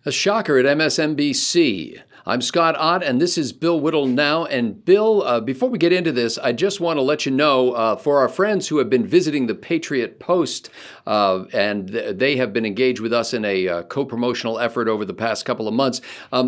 A shocker at MSNBC. I'm Scott Ott, and this is Bill Whittle now. And Bill, before we get into this, I just want to let you know, for our friends who have been visiting the Patriot Post, and they have been engaged with us in a co-promotional effort over the past couple of months,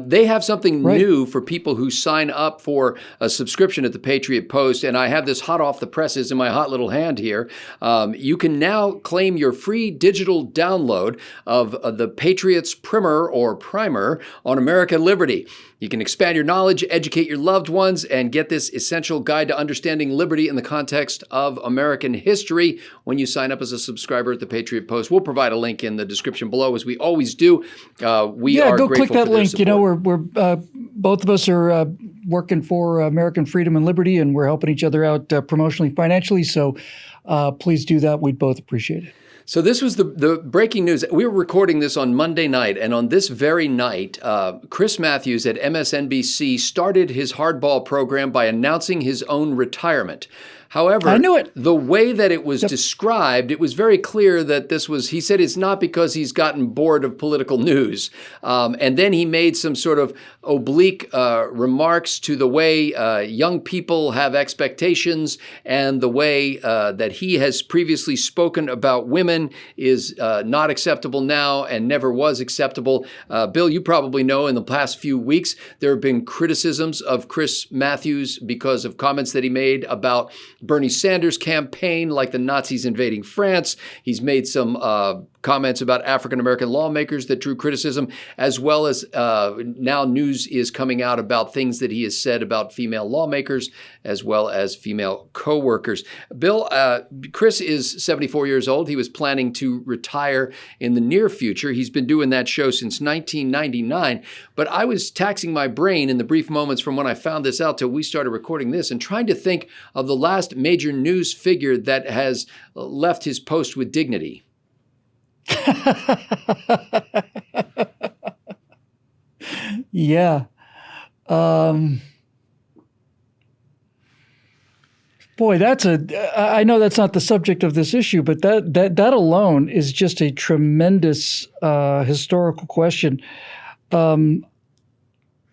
they have something new for people who sign up for a subscription at the Patriot Post. And I have this hot off the presses in my hot little hand here. You can now claim your free digital download of the Patriot's Primer or Primer on American Liberty. You can expand your knowledge, educate your loved ones, and get this essential guide to understanding liberty in the context of American history when you sign up as a subscriber at the Patriot Post. We'll provide a link in the description below, as we always do. We are go grateful click that for their link. support. You know, we're both of us are working for American freedom and liberty, and we're helping each other out promotionally, financially. So please do that. We'd both appreciate it. So this was the breaking news. We were recording this on Monday night, and on this very night, Chris Matthews at MSNBC started his Hardball program by announcing his own retirement. However, I knew it. The way that it was described, it was very clear that this was, he said it's not because he's gotten bored of political news. And then he made some sort of oblique remarks to the way young people have expectations, and the way that he has previously spoken about women is not acceptable now and never was acceptable. Bill, you probably know in the past few weeks, there have been criticisms of Chris Matthews because of comments that he made about Bernie Sanders' campaign, like the Nazis invading France. He's made some comments about African-American lawmakers that drew criticism, as well as now news is coming out about things that he has said about female lawmakers, as well as female co-workers. Bill, Chris is 74 years old. He was planning to retire in the near future. He's been doing that show since 1999. But I was taxing my brain in the brief moments from when I found this out till we started recording this and trying to think of the last major news figure that has left his post with dignity. Yeah. Boy, I know that's not the subject of this issue, but that alone is just a tremendous historical question.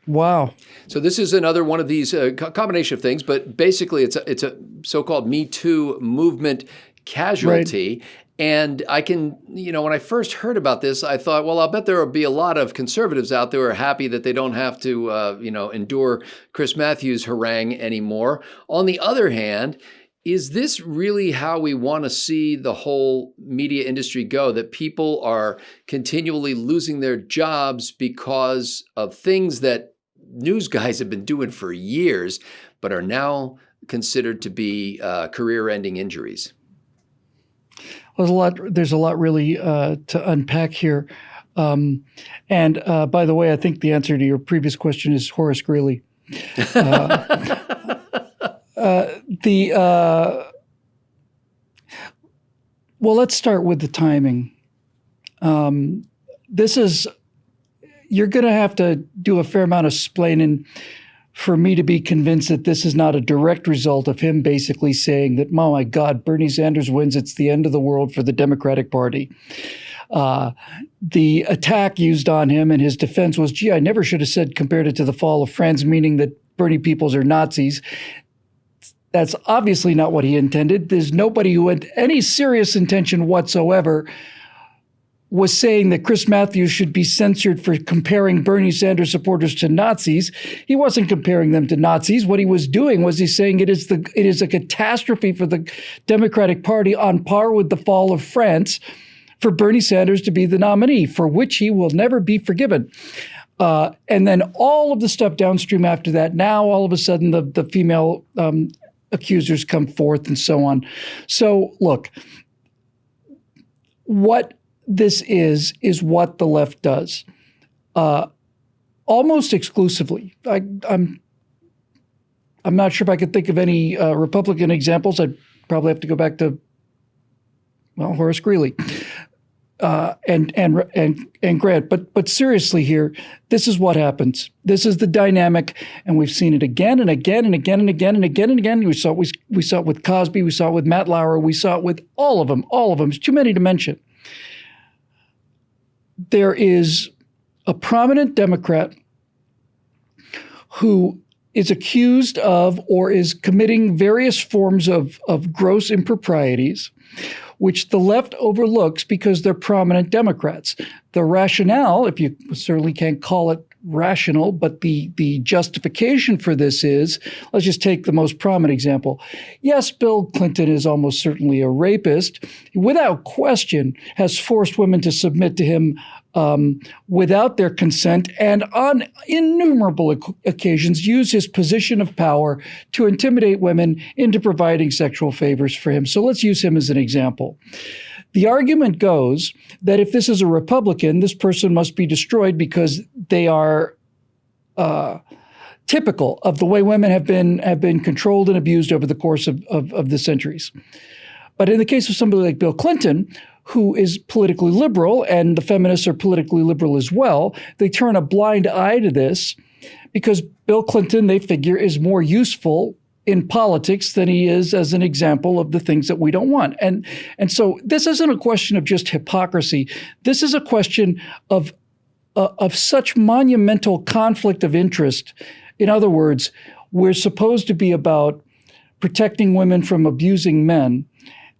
Wow. So this is another one of these combination of things, but basically it's a so-called Me Too movement casualty. Right. And I can, when I first heard about this, I thought, well, I'll bet there will be a lot of conservatives out there who are happy that they don't have to, endure Chris Matthews' harangue anymore. On the other hand, is this really how we want to see the whole media industry go? That people are continually losing their jobs because of things that news guys have been doing for years, but are now considered to be career-ending injuries? There's a lot really to unpack here. And by the way, I think the answer to your previous question is Horace Greeley. Well, let's start with the timing. You're going to have to do a fair amount of splaining for me to be convinced that this is not a direct result of him basically saying that, oh my God, Bernie Sanders wins, it's the end of the world for the Democratic Party. The attack used on him and his defense was, gee, I never should have compared it to the fall of France, meaning that Bernie peoples are Nazis. That's obviously not what he intended. There's nobody who had any serious intention whatsoever was saying that Chris Matthews should be censored for comparing Bernie Sanders supporters to Nazis. He wasn't comparing them to Nazis. What he was doing was he's saying it is a catastrophe for the Democratic Party on par with the fall of France for Bernie Sanders to be the nominee, for which he will never be forgiven. And then all of the stuff downstream after that, now all of a sudden the female accusers come forth and so on. So look, what this is what the left does, almost exclusively. I'm not sure if I could think of any Republican examples. I'd probably have to go back to Horace Greeley and Grant. But seriously, here, this is what happens. This is the dynamic, and we've seen it again and again and again and again and again and again. We saw it with Cosby. We saw it with Matt Lauer. We saw it with all of them. All of them. It's too many to mention. There is a prominent Democrat who is accused of or is committing various forms of gross improprieties, which the left overlooks because they're prominent Democrats. The rationale, if you certainly can't call it rational, but the justification for this is, let's just take the most prominent example. Yes, Bill Clinton is almost certainly a rapist. Without question, has forced women to submit to him without their consent, and on innumerable occasions use his position of power to intimidate women into providing sexual favors for him. So let's use him as an example. The argument goes that if this is a Republican, this person must be destroyed because they are typical of the way women have been controlled and abused over the course of the centuries. But in the case of somebody like Bill Clinton, who is politically liberal, and the feminists are politically liberal as well, they turn a blind eye to this because Bill Clinton, they figure, is more useful in politics than he is as an example of the things that we don't want. And so this isn't a question of just hypocrisy. This is a question of such monumental conflict of interest. In other words, we're supposed to be about protecting women from abusing men.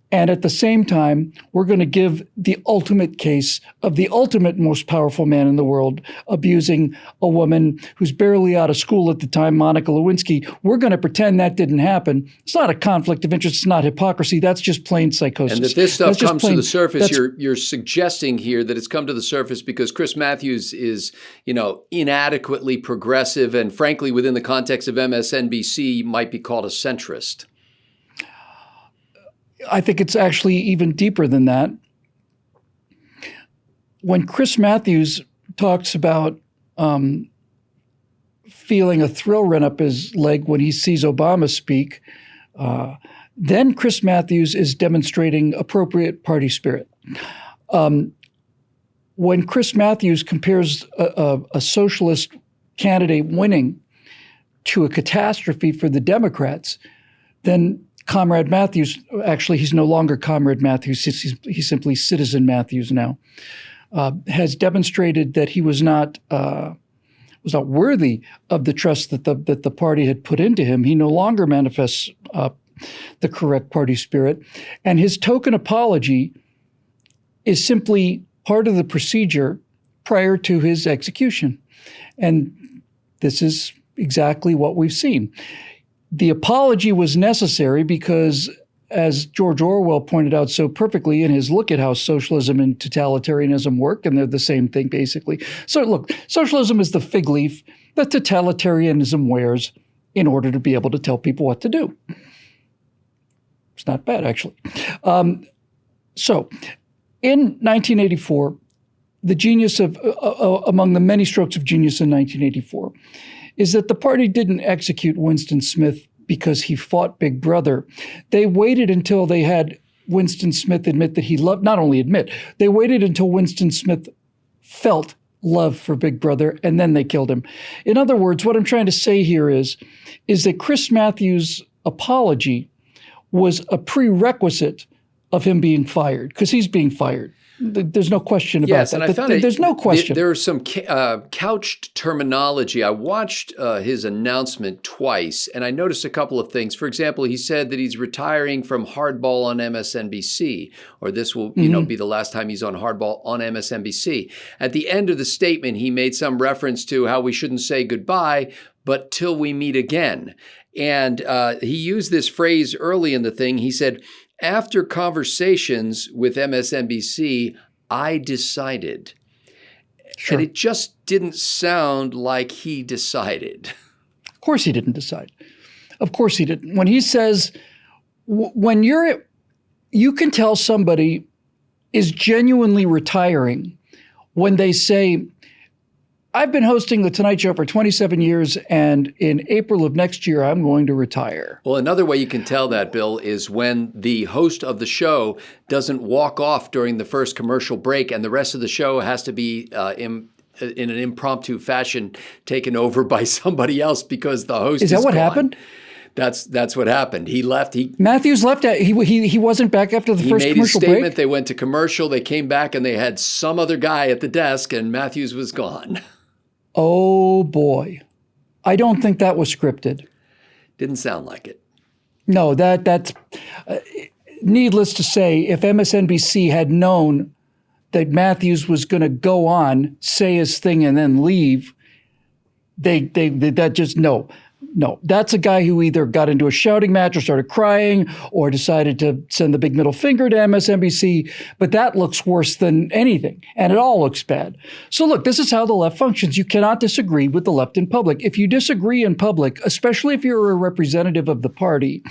And at the same time, we're going to give the ultimate case of the ultimate most powerful man in the world abusing a woman who's barely out of school at the time, Monica Lewinsky. We're going to pretend that didn't happen. It's not a conflict of interest. It's not hypocrisy. That's just plain psychosis. And that this stuff comes to the surface, you're suggesting here that it's come to the surface because Chris Matthews is, inadequately progressive and frankly, within the context of MSNBC, might be called a centrist. I think it's actually even deeper than that. When Chris Matthews talks about feeling a thrill run up his leg when he sees Obama speak, then Chris Matthews is demonstrating appropriate party spirit. When Chris Matthews compares a socialist candidate winning to a catastrophe for the Democrats, then Comrade Matthews, actually, he's no longer Comrade Matthews, he's simply Citizen Matthews now, has demonstrated that he was not worthy of the trust that the party had put into him. He no longer manifests the correct party spirit. And his token apology is simply part of the procedure prior to his execution. And this is exactly what we've seen. The apology was necessary because, as George Orwell pointed out so perfectly in his look at how socialism and totalitarianism work, and they're the same thing basically. So look, socialism is the fig leaf that totalitarianism wears in order to be able to tell people what to do. It's not bad, actually. So in 1984, the genius of, among the many strokes of genius in 1984, is that the party didn't execute Winston Smith because he fought Big Brother. They waited until they had Winston Smith admit that he loved, not only admit, they waited until Winston Smith felt love for Big Brother, and then they killed him. In other words, what I'm trying to say here is that Chris Matthews' apology was a prerequisite of him being fired, because he's being fired. There's no question about that. Yes, and I found there's no question. There was some couched terminology. I watched his announcement twice, and I noticed a couple of things. For example, he said that he's retiring from Hardball on MSNBC, or this will, be the last time he's on Hardball on MSNBC. At the end of the statement, he made some reference to how we shouldn't say goodbye, but till we meet again. And he used this phrase early in the thing. He said, "After conversations with MSNBC, I decided." Sure. And it just didn't sound like he decided. Of course he didn't decide. Of course he didn't. When he says, when you can tell somebody is genuinely retiring when they say, "I've been hosting The Tonight Show for 27 years, and in April of next year, I'm going to retire." Well, another way you can tell that, Bill, is when the host of the show doesn't walk off during the first commercial break, and the rest of the show has to be in an impromptu fashion taken over by somebody else because the host is that what gone. happened? That's what happened. He left. Matthews left. He wasn't back after the He first made his commercial statement. break. They went to commercial. They came back and they had some other guy at the desk, and Matthews was gone. Oh boy, I don't think that was scripted. Didn't sound like it. No, that's needless to say. If MSNBC had known that Matthews was going to go on, say his thing, and then leave, that just no. That's a guy who either got into a shouting match or started crying or decided to send the big middle finger to MSNBC. But that looks worse than anything, and it all looks bad. So look, this is how the left functions. You cannot disagree with the left in public. If you disagree in public, especially if you're a representative of the party,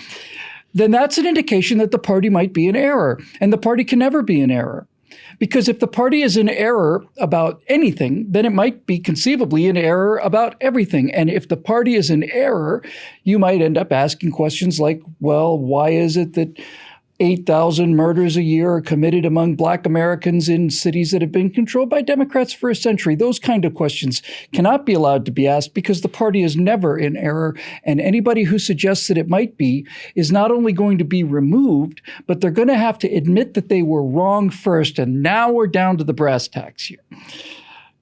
then that's an indication that the party might be in error, and the party can never be in error. Because if the party is in error about anything, then it might be conceivably in error about everything. And if the party is in error, you might end up asking questions like, well, why is it that 8,000 murders a year are committed among Black Americans in cities that have been controlled by Democrats for a century? Those kind of questions cannot be allowed to be asked because the party is never in error. And anybody who suggests that it might be is not only going to be removed, but they're going to have to admit that they were wrong first. And now we're down to the brass tacks here.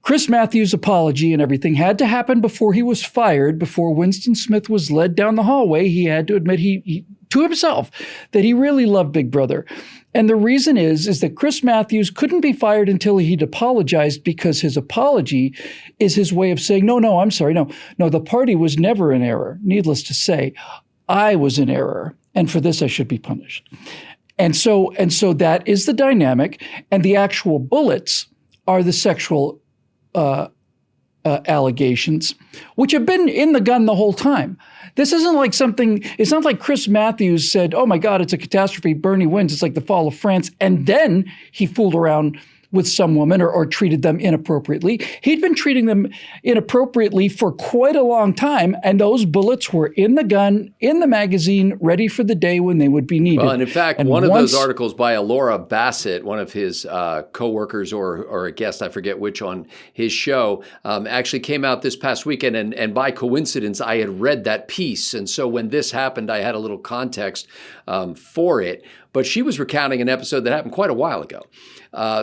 Chris Matthews' apology and everything had to happen before he was fired, before Winston Smith was led down the hallway. He had to admit to himself that he really loved Big Brother. And the reason is that Chris Matthews couldn't be fired until he'd apologized, because his apology is his way of saying, no, I'm sorry. No, the party was never in error. Needless to say, I was in error. And for this, I should be punished. And so that is the dynamic. And the actual bullets are the sexual allegations, which have been in the gun the whole time. This isn't like it's not like Chris Matthews said, oh my God, it's a catastrophe, Bernie wins, it's like the fall of France, and then he fooled around with some woman or treated them inappropriately. He'd been treating them inappropriately for quite a long time, and those bullets were in the gun, in the magazine, ready for the day when they would be needed. Well, and in fact, one of those articles by Laura Bassett, one of his co-workers or a guest, I forget which, on his show, actually came out this past weekend, and by coincidence, I had read that piece. And so when this happened, I had a little context for it. But she was recounting an episode that happened quite a while ago.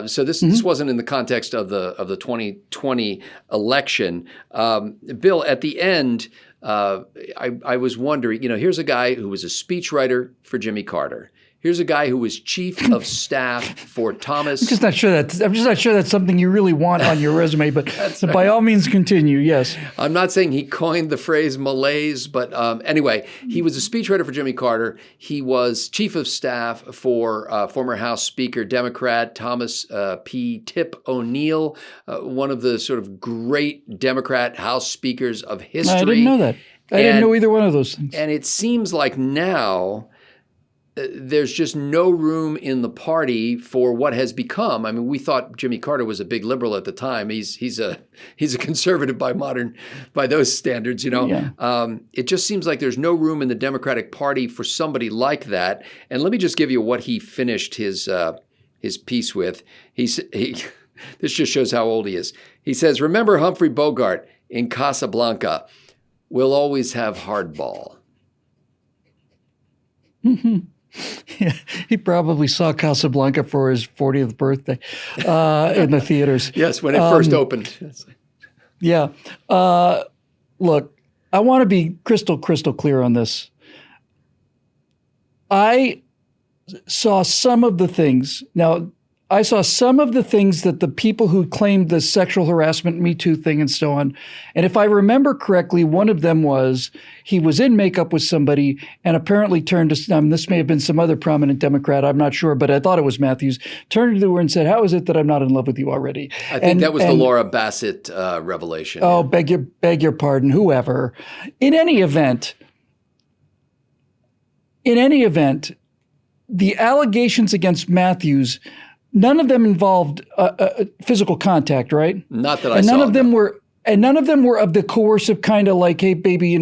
So this wasn't in the context of the 2020 election. Bill, at the end, I was wondering, here's a guy who was a speechwriter for Jimmy Carter. Here's a guy who was chief of staff for Thomas. I'm just not sure that's something you really want on your resume, but right. By all means, continue. Yes. I'm not saying he coined the phrase malaise, but anyway, he was a speechwriter for Jimmy Carter. He was chief of staff for former House Speaker, Democrat Thomas P. Tip O'Neill, one of the sort of great Democrat House speakers of history. I didn't know that. I didn't know either one of those things. And it seems like now there's just no room in the party for what has become. I mean, we thought Jimmy Carter was a big liberal at the time. He's a conservative by those standards, Yeah. It just seems like there's no room in the Democratic Party for somebody like that. And let me just give you what he finished his piece with. This just shows how old he is. He says, "Remember Humphrey Bogart in Casablanca? We'll always have Hardball." Mm-hmm. Yeah, he probably saw Casablanca for his 40th birthday in the theaters. Yes, when it first opened. Yeah. Look, I want to be crystal clear on this. I saw some of the things. Now, I saw some of the things that the people who claimed the sexual harassment, Me Too thing and so on. And if I remember correctly, one of them was he was in makeup with somebody and apparently turned to, this may have been some other prominent Democrat, I'm not sure, but I thought it was Matthews, turned to her and said, "How is it that I'm not in love with you already?" I think that was the Laura Bassett revelation. Oh, yeah. beg your pardon, whoever. In any event, the allegations against Matthews, none of them involved physical contact, right? Not that I saw. None of them were of the coercive kind of like, "Hey, baby,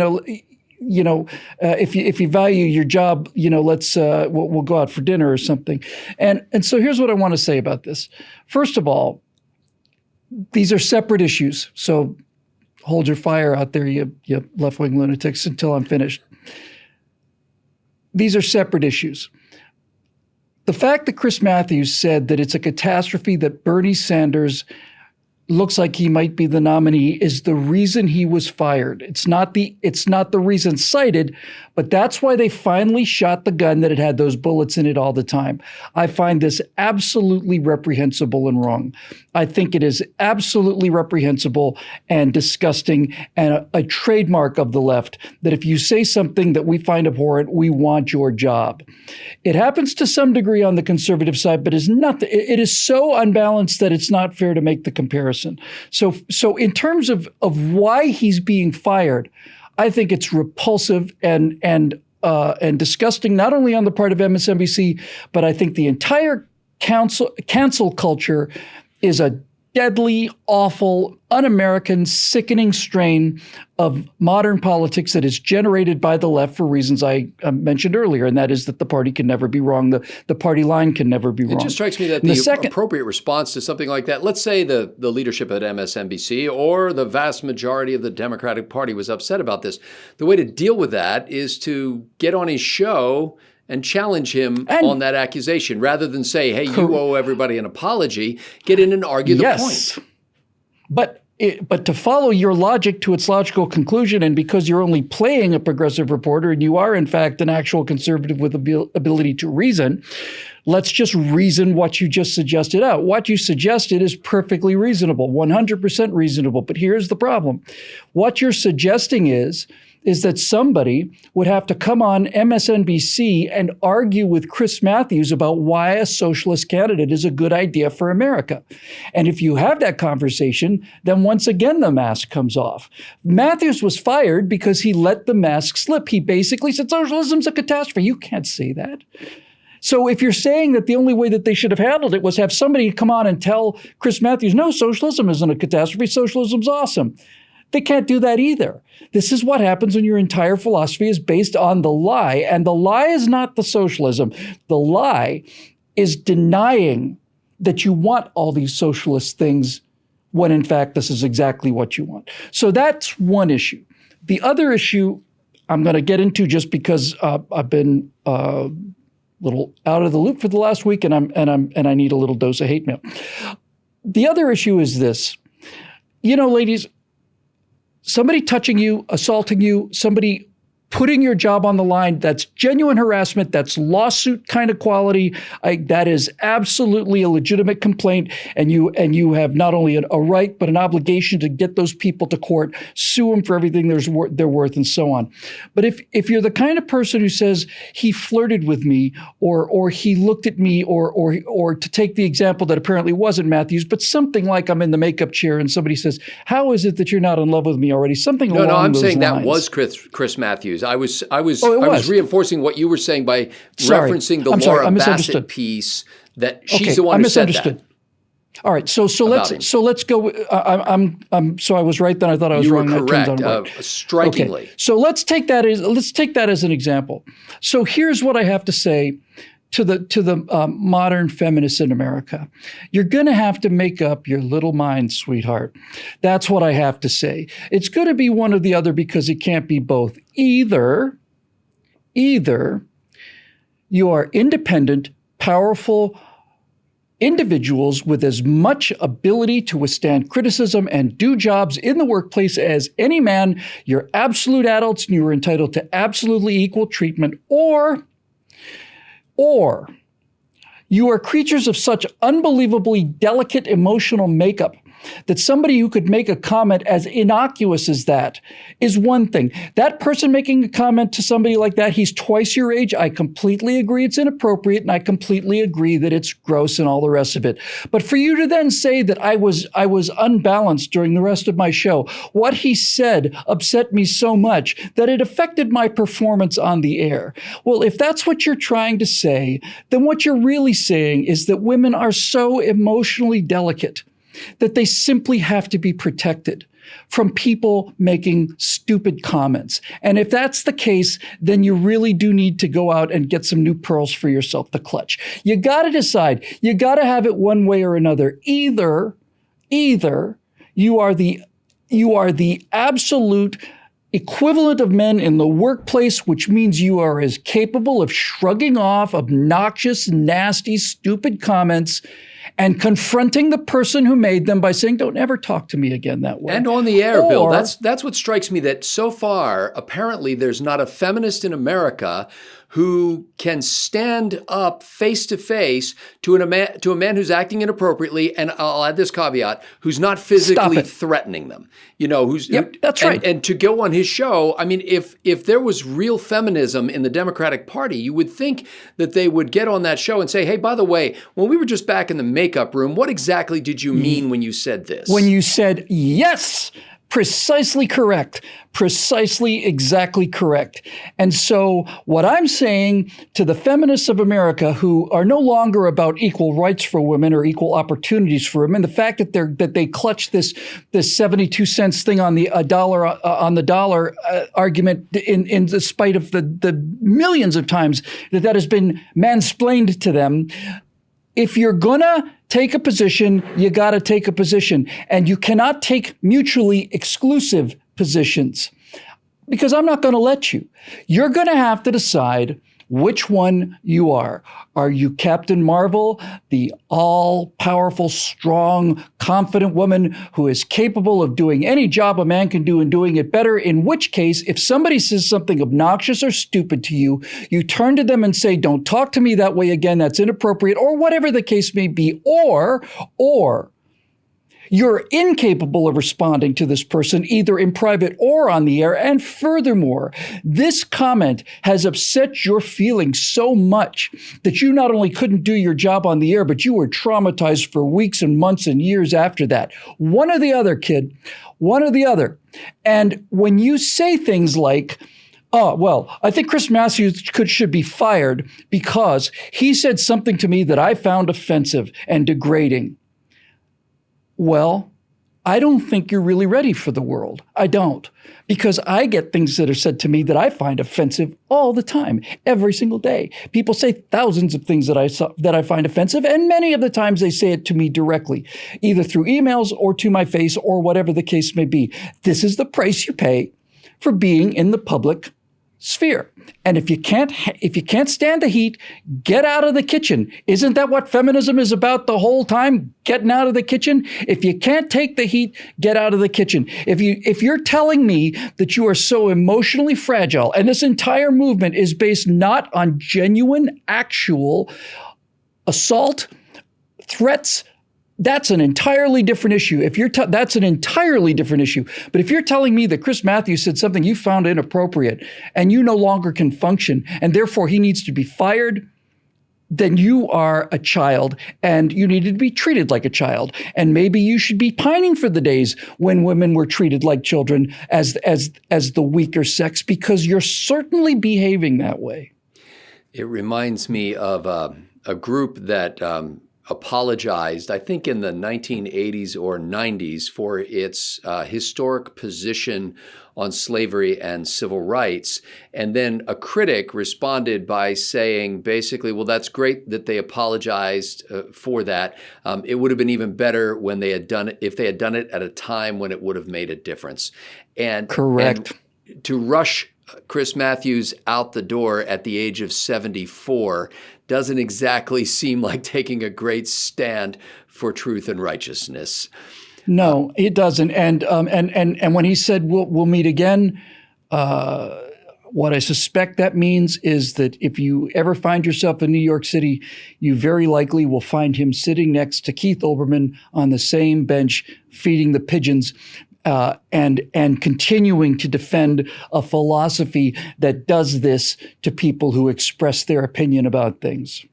if you value your job, let's we'll go out for dinner or something." And so here's what I want to say about this. First of all, these are separate issues. So hold your fire out there, you left-wing lunatics, until I'm finished. these are separate issues. The fact that Chris Matthews said that it's a catastrophe that Bernie Sanders looks like he might be the nominee is the reason he was fired. It's not the reason cited, but that's why they finally shot the gun that it had those bullets in it all the time. I find this absolutely reprehensible and wrong. I think it is absolutely reprehensible and disgusting and a trademark of the left that if you say something that we find abhorrent, we want your job. It happens to some degree on the conservative side, but it is so unbalanced that it's not fair to make the comparison. So in terms of why he's being fired, I think it's repulsive and disgusting, not only on the part of MSNBC, but I think the entire cancel culture is a deadly, awful, un-American, sickening strain of modern politics that is generated by the left for reasons I mentioned earlier, and that is that the party can never be wrong. The party line can never be wrong. It just strikes me that the appropriate response to something like that, let's say the leadership at MSNBC or the vast majority of the Democratic Party was upset about this, the way to deal with that is to get on his show and challenge him on that accusation rather than say, hey, you owe everybody an apology. Get in and argue the point. But to follow your logic to its logical conclusion, and because you're only playing a progressive reporter and you are, in fact, an actual conservative with ability to reason, let's just reason what you just suggested out. What you suggested is perfectly reasonable, 100% reasonable. But here's the problem. What you're suggesting is that somebody would have to come on MSNBC and argue with Chris Matthews about why a socialist candidate is a good idea for America. And if you have that conversation, then once again, the mask comes off. Matthews was fired because he let the mask slip. He basically said, socialism's a catastrophe. You can't say that. So if you're saying that the only way that they should have handled it was have somebody come on and tell Chris Matthews, no, socialism isn't a catastrophe, socialism's awesome. They can't do that either. This is what happens when your entire philosophy is based on the lie. And the lie is not the socialism. The lie is denying that you want all these socialist things when, in fact, this is exactly what you want. So that's one issue. The other issue I'm going to get into just because I've been a little out of the loop for the last week, and I need a little dose of hate mail. The other issue is this. You know, ladies, somebody touching you, assaulting you, somebody putting your job on the line, that's genuine harassment, that's lawsuit kind of quality. That is absolutely a legitimate complaint, and you have not only a right but an obligation to get those people to court, sue them for everything they're worth, and so on. But if you're the kind of person who says he flirted with me, or he looked at me, or to take the example that apparently wasn't Matthews, but something like I'm in the makeup chair and somebody says, "How is it that you're not in love with me already?" Something along those lines. No, I'm saying that was Chris Matthews. I was reinforcing what you were saying by referencing the Laura Bassett piece that she's the one who said that. All right, so let's go. So I was right then. I thought I was wrong. You were correct, strikingly. Okay. So let's take that as an example. So here's what I have to say to the modern feminists in America. You're going to have to make up your little mind, sweetheart. That's what I have to say. It's going to be one or the other because it can't be both. Either you are independent, powerful individuals with as much ability to withstand criticism and do jobs in the workplace as any man. You're absolute adults and you are entitled to absolutely equal treatment, or you are creatures of such unbelievably delicate emotional makeup that somebody who could make a comment as innocuous as that is one thing. That person making a comment to somebody like that, he's twice your age. I completely agree it's inappropriate, and I completely agree that it's gross and all the rest of it. But for you to then say that I was unbalanced during the rest of my show, what he said upset me so much that it affected my performance on the air. Well, if that's what you're trying to say, then what you're really saying is that women are so emotionally delicate that they simply have to be protected from people making stupid comments. And if that's the case, then you really do need to go out and get some new pearls for yourself to clutch. You got to decide. You got to have it one way or another. Either you are the absolute equivalent of men in the workplace, which means you are as capable of shrugging off obnoxious, nasty, stupid comments and confronting the person who made them by saying, don't ever talk to me again that way. And on the air, Bill, that's what strikes me, that so far, apparently there's not a feminist in America who can stand up face to face to a man who's acting inappropriately, and I'll add this caveat, who's not physically threatening them. That's right. And to go on his show, I mean, if there was real feminism in the Democratic Party, you would think that they would get on that show and say, hey, by the way, when we were just back in the makeup room, what exactly did you mean when you said this? When you said, yes, precisely correct, precisely exactly correct. And so what I'm saying to the feminists of America who are no longer about equal rights for women or equal opportunities for women, the fact that they clutch this 72 cents thing on the dollar argument in the spite of the millions of times that has been mansplained to them. If you're gonna take a position, you got to take a position. And you cannot take mutually exclusive positions because I'm not going to let you. You're going to have to decide which one you are. Are you Captain Marvel, the all-powerful, strong, confident woman who is capable of doing any job a man can do and doing it better? In which case, if somebody says something obnoxious or stupid to you, you turn to them and say, don't talk to me that way again, that's inappropriate, or whatever the case may be. Or you're incapable of responding to this person either in private or on the air. And furthermore, this comment has upset your feelings so much that you not only couldn't do your job on the air, but you were traumatized for weeks and months and years after that. One or the other, kid, one or the other. And when you say things like, oh, well, I think Chris Matthews should be fired because he said something to me that I found offensive and degrading. Well, I don't think you're really ready for the world. I don't. Because I get things that are said to me that I find offensive all the time, every single day. People say thousands of things that I find offensive, and many of the times they say it to me directly, either through emails or to my face or whatever the case may be. This is the price you pay for being in the public sphere. And if you can't stand the heat, get out of the kitchen. Isn't that what feminism is about the whole time? Getting out of the kitchen? If you can't take the heat, get out of the kitchen. If you're telling me that you are so emotionally fragile, and this entire movement is based not on genuine, actual assault, threats, that's an entirely different issue. That's an entirely different issue. But if you're telling me that Chris Matthews said something you found inappropriate and you no longer can function and therefore he needs to be fired, then you are a child and you need to be treated like a child. And maybe you should be pining for the days when women were treated like children as the weaker sex, because you're certainly behaving that way. It reminds me of a group that apologized, I think in the 1980s or 90s, for its historic position on slavery and civil rights. And then a critic responded by saying, basically, well, that's great that they apologized for that. It would have been even better when they had done it, if they had done it at a time when it would have made a difference. And correct. And to rush Chris Matthews out the door at the age of 74 doesn't exactly seem like taking a great stand for truth and righteousness. No, it doesn't. And when he said we'll meet again, what I suspect that means is that if you ever find yourself in New York City, you very likely will find him sitting next to Keith Olbermann on the same bench, feeding the pigeons. And continuing to defend a philosophy that does this to people who express their opinion about things.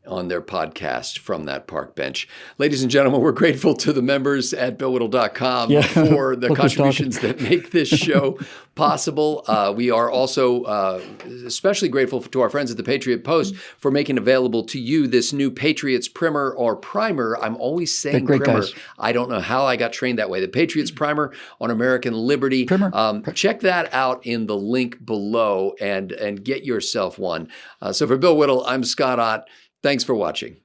On their podcast from that park bench. Ladies and gentlemen, we're grateful to the members at BillWhittle.com for the contributions that make this show possible. We are also especially grateful to our friends at the Patriot Post for making available to you this new Patriots Primer or Primer. I'm always saying Primer. Guys. I don't know how I got trained that way. The Patriots Primer on American Liberty. Check that out in the link below and get yourself one. So for Bill Whittle, I'm Scott Ott. Thanks for watching.